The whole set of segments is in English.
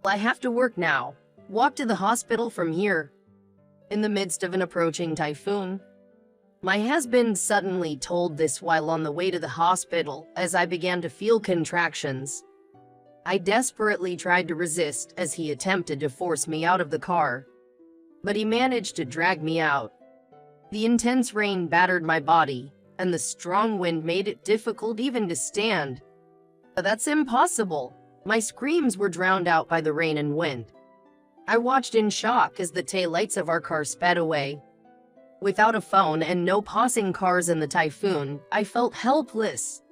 I have to work now. Walk to the hospital from here. In the midst of an approaching typhoon, my husband suddenly told this while on the way to the hospital as I began to feel contractions. I desperately tried to resist as he attempted to force me out of the car, but he managed to drag me out. The intense rain battered my body, and the strong wind made it difficult even to stand. But that's impossible. My screams were drowned out by the rain and wind. I watched in shock as the taillights of our car sped away. Without a phone and no passing cars in the typhoon, I felt helpless.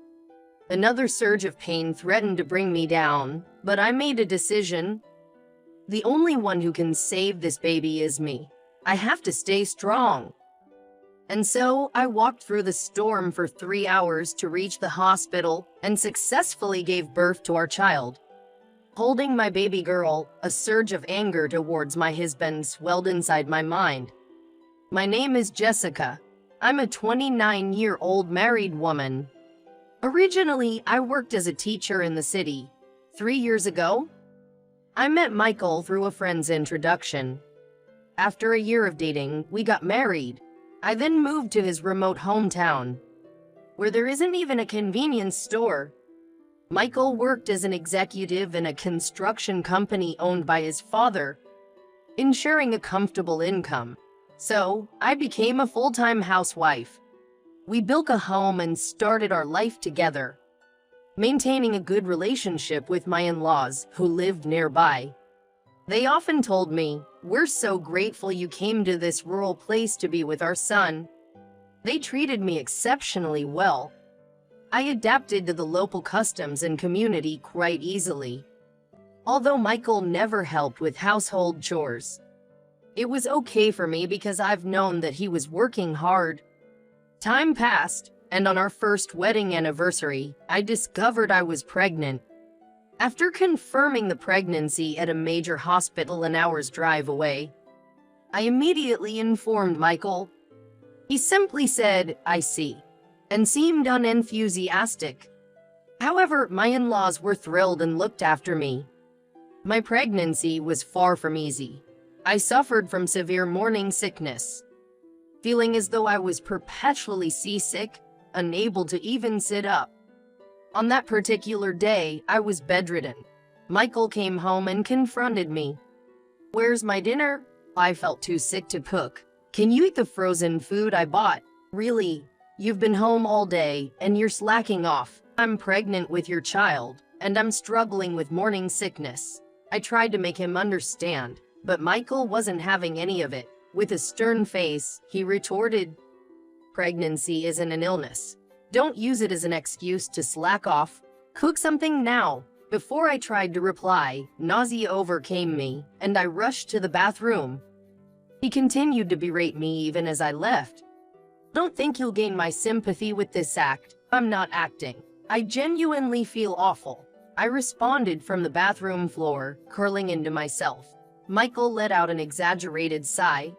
Another surge of pain threatened to bring me down, but I made a decision. The only one who can save this baby is me. I have to stay strong. And so I walked through the storm for 3 hours to reach the hospital and successfully gave birth to our child. Holding my baby girl, a surge of anger towards my husband swelled inside my mind. My name is Jessica. I'm a 29-year-old married woman. Originally, I worked as a teacher in the city. 3 years ago, I met Michael through a friend's introduction. After a year of dating, we got married. I then moved to his remote hometown, where there isn't even a convenience store. Michael worked as an executive in a construction company owned by his father, ensuring a comfortable income. So, I became a full-time housewife. We built a home and started our life together, maintaining a good relationship with my in-laws who lived nearby. They often told me, "We're so grateful you came to this rural place to be with our son." They treated me exceptionally well. I adapted to the local customs and community quite easily. Although Michael never helped with household chores, it was okay for me because I've known that he was working hard. Time passed, and on our first wedding anniversary, I discovered I was pregnant. After confirming the pregnancy at a major hospital an hour's drive away, I immediately informed Michael. He simply said, "I see," and seemed unenthusiastic. However, my in-laws were thrilled and looked after me. My pregnancy was far from easy. I suffered from severe morning sickness, feeling as though I was perpetually seasick, unable to even sit up. On that particular day, I was bedridden. Michael came home and confronted me. "Where's my dinner?" I felt too sick to cook. "Can you eat the frozen food I bought?" "Really? You've been home all day, and you're slacking off. I'm pregnant with your child, and I'm struggling with morning sickness." I tried to make him understand, but Michael wasn't having any of it. With a stern face, he retorted, "Pregnancy isn't an illness. Don't use it as an excuse to slack off. Cook something now." Before I tried to reply, nausea overcame me, and I rushed to the bathroom. He continued to berate me even as I left. "Don't think you'll gain my sympathy with this act. I'm not acting. I genuinely feel awful," I responded from the bathroom floor, curling into myself. Michael let out an exaggerated sigh.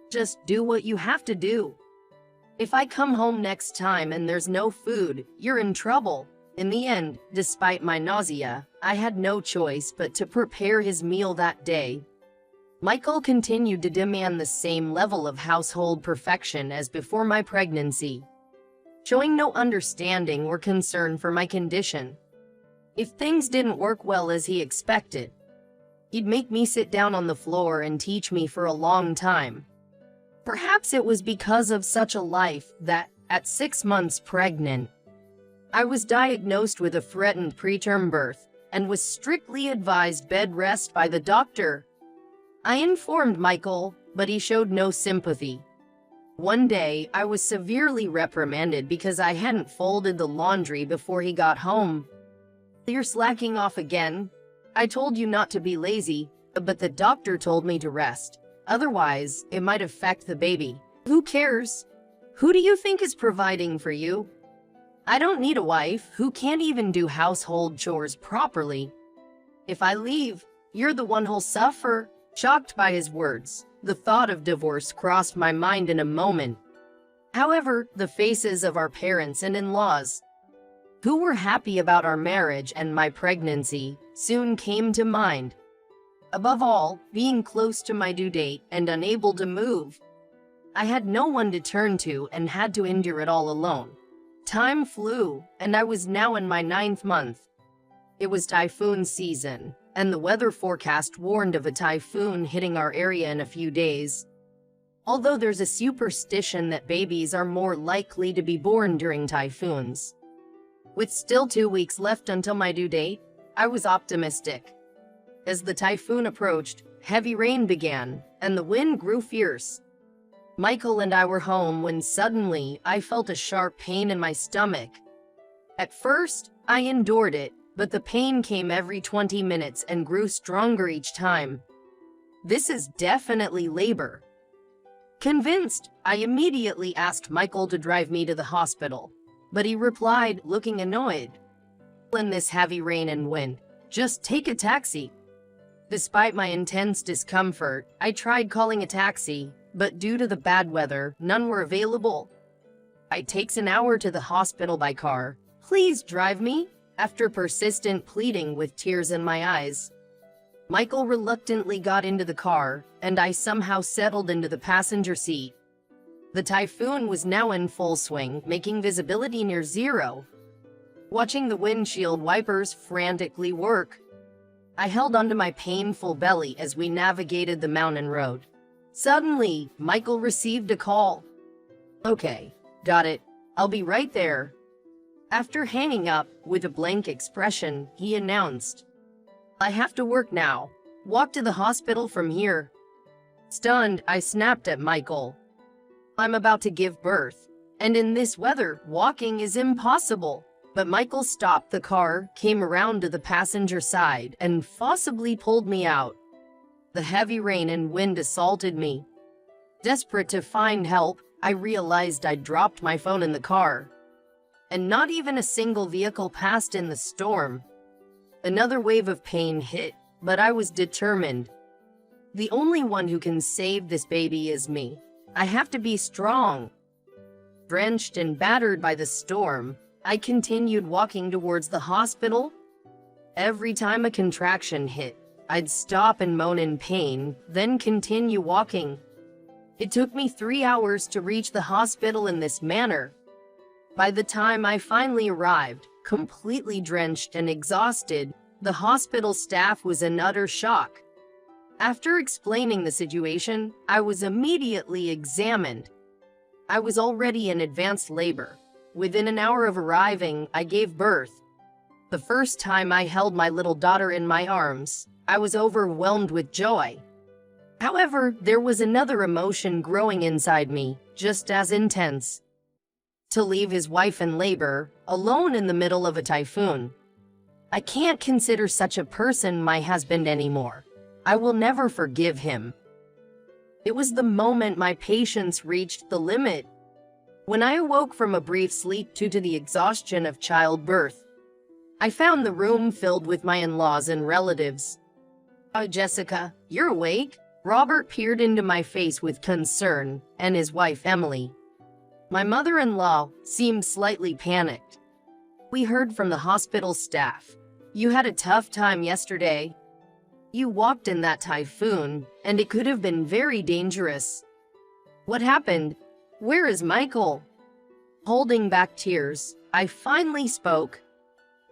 "Just do what you have to do. If I come home next time and there's no food, you're in trouble." In the end, despite my nausea, I had no choice but to prepare his meal that day. Michael continued to demand the same level of household perfection as before my pregnancy, showing no understanding or concern for my condition. If things didn't work well as he expected, he'd make me sit down on the floor and teach me for a long time. Perhaps it was because of such a life that, at 6 months pregnant, I was diagnosed with a threatened preterm birth and was strictly advised bed rest by the doctor. I informed Michael, but he showed no sympathy. One day, I was severely reprimanded because I hadn't folded the laundry before he got home. "You're slacking off again. I told you not to be lazy, but the doctor told me to rest. Otherwise, it might affect the baby." "Who cares? Who do you think is providing for you? I don't need a wife who can't even do household chores properly. If I leave, you're the one who'll suffer." Shocked by his words, the thought of divorce crossed my mind in a moment. However, the faces of our parents and in-laws, who were happy about our marriage and my pregnancy, soon came to mind. Above all, being close to my due date and unable to move. I had no one to turn to and had to endure it all alone. Time flew, and I was now in my 9th month. It was typhoon season, and the weather forecast warned of a typhoon hitting our area in a few days. Although there's a superstition that babies are more likely to be born during typhoons. With still 2 weeks left until my due date, I was optimistic. As the typhoon approached, heavy rain began, and the wind grew fierce. Michael and I were home when suddenly I felt a sharp pain in my stomach. At first, I endured it, but the pain came every 20 minutes and grew stronger each time. This is definitely labor. Convinced, I immediately asked Michael to drive me to the hospital, but he replied, looking annoyed. "In this heavy rain and wind, just take a taxi." Despite my intense discomfort, I tried calling a taxi, but due to the bad weather, none were available. It takes an hour to the hospital by car. Please drive me, after persistent pleading with tears in my eyes. Michael reluctantly got into the car, and I somehow settled into the passenger seat. The typhoon was now in full swing, making visibility near zero. Watching the windshield wipers frantically work, I held onto my painful belly as we navigated the mountain road. Suddenly, Michael received a call. "Okay, got it. I'll be right there." After hanging up, with a blank expression, he announced, "I have to work now. Walk to the hospital from here." Stunned, I snapped at Michael. "I'm about to give birth, and in this weather, walking is impossible." But Michael stopped the car, came around to the passenger side, and forcibly pulled me out. The heavy rain and wind assaulted me. Desperate to find help, I realized I'd dropped my phone in the car. And not even a single vehicle passed in the storm. Another wave of pain hit, but I was determined. The only one who can save this baby is me. I have to be strong. Drenched and battered by the storm, I continued walking towards the hospital. Every time a contraction hit, I'd stop and moan in pain, then continue walking. It took me 3 hours to reach the hospital in this manner. By the time I finally arrived, completely drenched and exhausted, the hospital staff was in utter shock. After explaining the situation, I was immediately examined. I was already in advanced labor. Within an hour of arriving, I gave birth. The first time I held my little daughter in my arms, I was overwhelmed with joy. However, there was another emotion growing inside me, just as intense. To leave his wife in labor, alone in the middle of a typhoon. I can't consider such a person my husband anymore. I will never forgive him. It was the moment my patience reached the limit. When I awoke from a brief sleep due to the exhaustion of childbirth, I found the room filled with my in-laws and relatives. "Oh, Jessica, you're awake?" Robert peered into my face with concern, and his wife Emily. My mother-in-law seemed slightly panicked. "We heard from the hospital staff. You had a tough time yesterday. You walked in that typhoon, and it could have been very dangerous. What happened? Where is Michael?" Holding back tears, I finally spoke.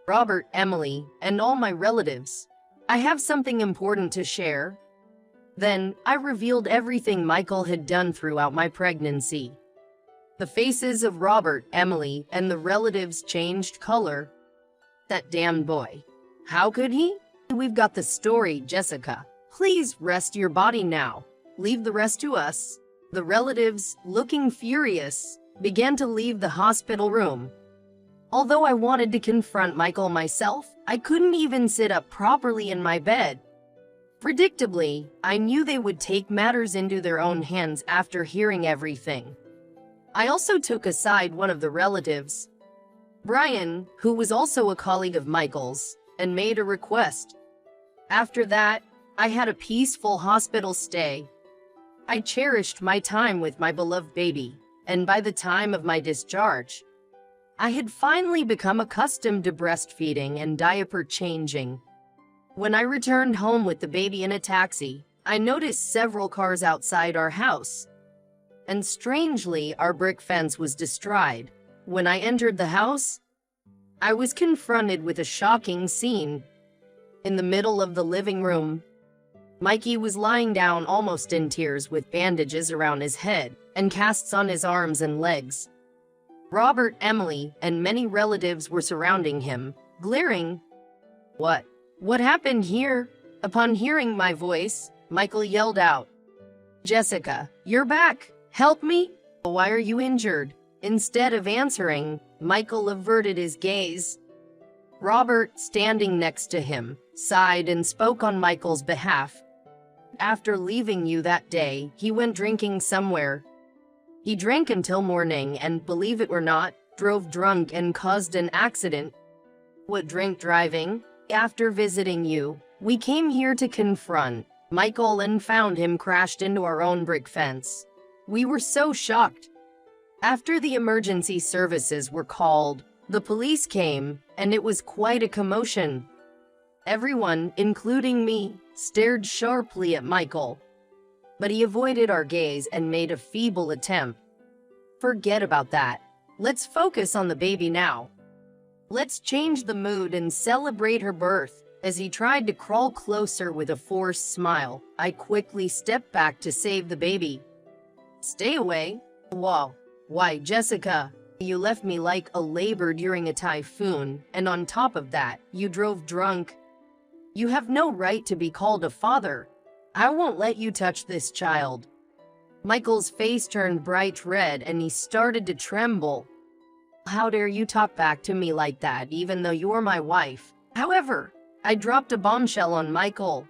"Robert, Emily, and all my relatives, I have something important to share." Then, I revealed everything Michael had done throughout my pregnancy. The faces of Robert, Emily, and the relatives changed color. "That damned boy. How could he?" "We've got the story, Jessica. Please rest your body now. Leave the rest to us." The relatives, looking furious, began to leave the hospital room. Although I wanted to confront Michael myself, I couldn't even sit up properly in my bed. Predictably, I knew they would take matters into their own hands after hearing everything. I also took aside one of the relatives, Brian, who was also a colleague of Michael's, and made a request. After that, I had a peaceful hospital stay. I cherished my time with my beloved baby, and by the time of my discharge, I had finally become accustomed to breastfeeding and diaper changing. When I returned home with the baby in a taxi, I noticed several cars outside our house. And strangely, our brick fence was destroyed. When I entered the house, I was confronted with a shocking scene. In the middle of the living room, Mikey was lying down almost in tears with bandages around his head and casts on his arms and legs. Robert, Emily, and many relatives were surrounding him, glaring. What happened here? Upon hearing my voice, Michael yelled out, "Jessica, you're back! Help me! Why are you injured?" Instead of answering, Michael averted his gaze. Robert, standing next to him, sighed and spoke on Michael's behalf. "After leaving you that day, he went drinking somewhere. He drank until morning and, believe it or not, drove drunk and caused an accident." "What drink driving?" "After visiting you, we came here to confront Michael and found him crashed into our own brick fence. We were so shocked. After the emergency services were called, the police came, and it was quite a commotion. Everyone, including me, stared sharply at Michael. But he avoided our gaze and made a feeble attempt. Forget about that. Let's focus on the baby now. Let's change the mood and celebrate her birth." As he tried to crawl closer with a forced smile, I quickly stepped back to save the baby. "Stay away." "Whoa. Why, Jessica, you left me like a labor during a typhoon, and on top of that, you drove drunk. You have no right to be called a father. I won't let you touch this child." Michael's face turned bright red and he started to tremble. "How dare you talk back to me like that, even though you're my wife?" However, I dropped a bombshell on Michael.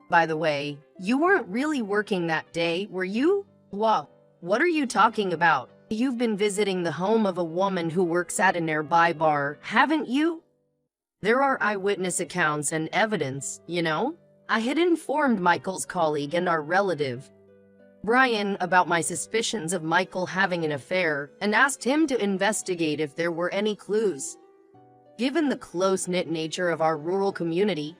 "By the way, you weren't really working that day, were you?" "Whoa, what are you talking about? You've been visiting the home of a woman who works at a nearby bar, haven't you?" "There are eyewitness accounts and evidence, you know." I had informed Michael's colleague and our relative, Brian, about my suspicions of Michael having an affair and asked him to investigate if there were any clues. Given the close-knit nature of our rural community,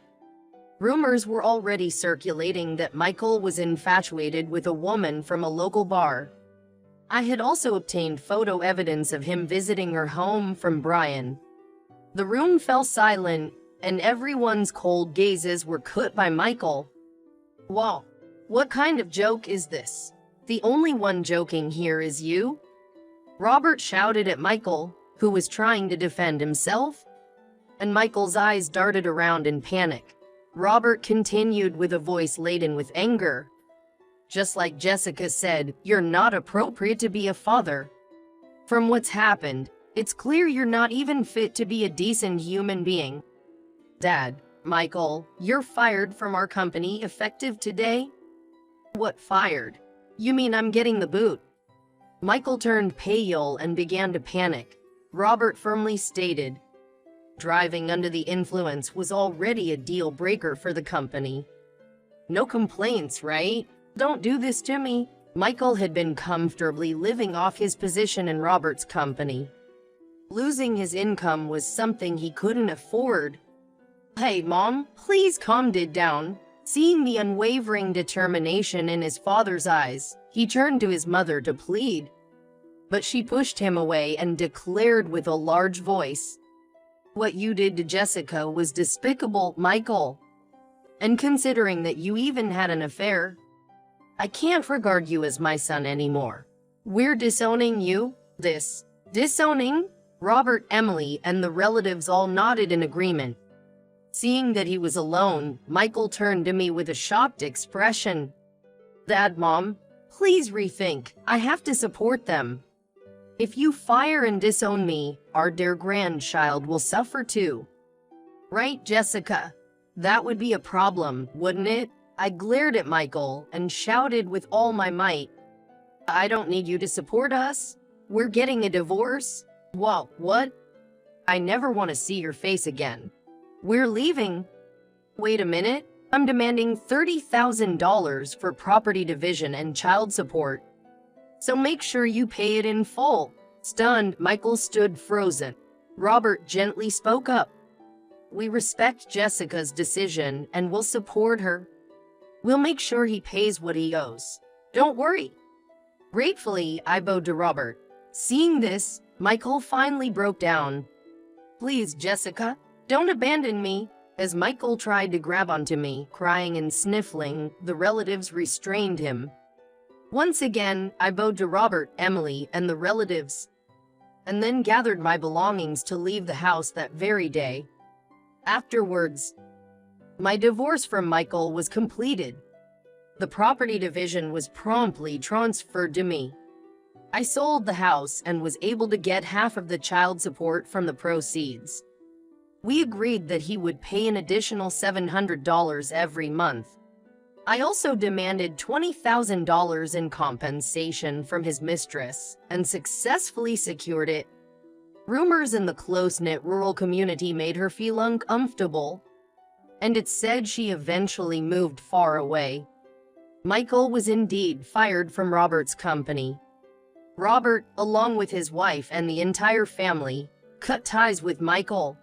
rumors were already circulating that Michael was infatuated with a woman from a local bar. I had also obtained photo evidence of him visiting her home from Brian. The room fell silent, and everyone's cold gazes were caught by Michael. "Whoa, what kind of joke is this? The only one joking here is you?" Robert shouted at Michael, who was trying to defend himself. And Michael's eyes darted around in panic. Robert continued with a voice laden with anger. "Just like Jessica said, you're not appropriate to be a father. From what's happened, it's clear you're not even fit to be a decent human being. Dad, Michael, you're fired from our company effective today." "What fired? You mean I'm getting the boot?" Michael turned pale and began to panic. Robert firmly stated, driving under the influence was already a deal breaker for the company. "No complaints, right? Don't do this to me." Michael had been comfortably living off his position in Robert's company. Losing his income was something he couldn't afford. "Hey, Mom, please calm it down." Seeing the unwavering determination in his father's eyes, he turned to his mother to plead. But she pushed him away and declared with a large voice, "What you did to Jessica was despicable, Michael. And considering that you even had an affair, I can't regard you as my son anymore. We're disowning you." Disowning? Robert, Emily, and the relatives all nodded in agreement. Seeing that he was alone, Michael turned to me with a shocked expression. "Dad, Mom, please rethink. I have to support them. If you fire and disown me, our dear grandchild will suffer too. Right, Jessica? That would be a problem, wouldn't it?" I glared at Michael and shouted with all my might, "I don't need you to support us. We're getting a divorce." "Whoa, what? I never want to see your face again. We're leaving." "Wait a minute. I'm demanding $30,000 for property division and child support. So make sure you pay it in full." Stunned, Michael stood frozen. Robert gently spoke up. We respect Jessica's decision and will support her. We'll make sure he pays what he owes. Don't worry." Gratefully, I bowed to Robert. Seeing this, Michael finally broke down. "Please, Jessica, don't abandon me." As Michael tried to grab onto me, crying and sniffling, the relatives restrained him. Once again, I bowed to Robert, Emily, and the relatives, and then gathered my belongings to leave the house that very day. Afterwards, my divorce from Michael was completed. The property division was promptly transferred to me. I sold the house and was able to get half of the child support from the proceeds. We agreed that he would pay an additional $700 every month. I also demanded $20,000 in compensation from his mistress and successfully secured it. Rumors in the close-knit rural community made her feel uncomfortable, and it said she eventually moved far away. Michael was indeed fired from Robert's company. Robert, along with his wife and the entire family, cut ties with Michael.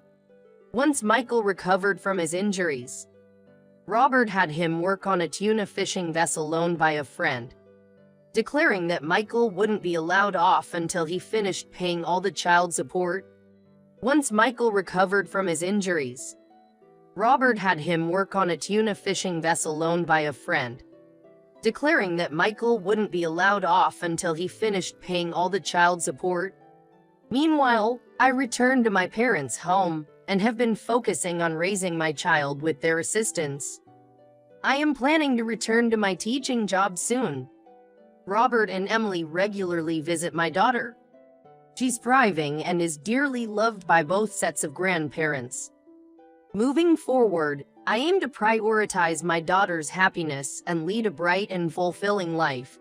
Once Michael recovered from his injuries, Robert had him work on a tuna fishing vessel loaned by a friend, declaring that Michael wouldn't be allowed off until he finished paying all the child support. Once Michael recovered from his injuries, Robert had him work on a tuna fishing vessel loaned by a friend, declaring that Michael wouldn't be allowed off until he finished paying all the child support. Meanwhile, I returned to my parents' home and have been focusing on raising my child with their assistance. I am planning to return to my teaching job soon. Robert and Emily regularly visit my daughter. She's thriving and is dearly loved by both sets of grandparents. Moving forward, I aim to prioritize my daughter's happiness and lead a bright and fulfilling life.